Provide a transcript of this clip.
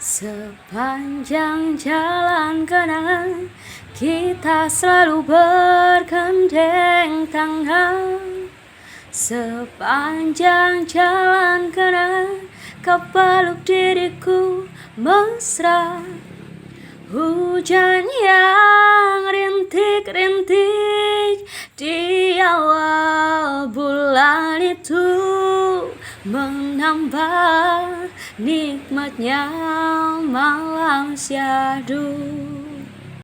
Sepanjang jalan kenangan kita selalu bergandeng tangan. Sepanjang jalan kenangan kau peluk diriku mesra. Hujan yang rintik-rintik di awal bulan itu menambah nikmatnya malam syahdu.